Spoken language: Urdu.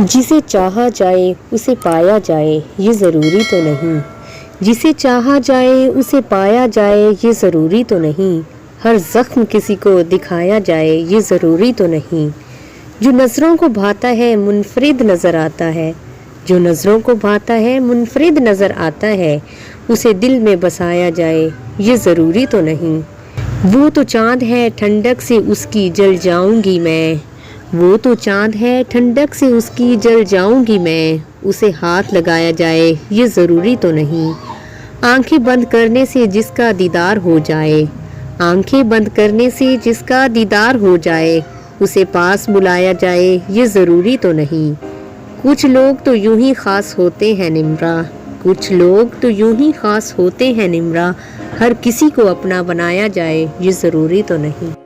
جسے چاہا جائے اسے پایا جائے یہ ضروری تو نہیں، جسے چاہا جائے اسے پایا جائے یہ ضروری تو نہیں، ہر زخم کسی کو دکھایا جائے یہ ضروری تو نہیں، جو نظروں کو بھاتا ہے منفرد نظر آتا ہے، جو نظروں کو بھاتا ہے منفرد نظر آتا ہے، اسے دل میں بسایا جائے یہ ضروری تو نہیں، وہ تو چاند ہے ٹھنڈک سے اس کی جل جاؤں گی میں، وہ تو چاند ہے ٹھنڈک سے اس کی جل جاؤں گی میں، اسے ہاتھ لگایا جائے یہ ضروری تو نہیں، آنکھیں بند کرنے سے جس کا دیدار ہو جائے، آنکھیں بند کرنے سے جس کا دیدار ہو جائے، اسے پاس بلایا جائے یہ ضروری تو نہیں، کچھ لوگ تو یوں ہی خاص ہوتے ہیں نمرا، کچھ لوگ تو یوں ہی خاص ہوتے ہیں نمرا، ہر کسی کو اپنا بنایا جائے یہ ضروری تو نہیں۔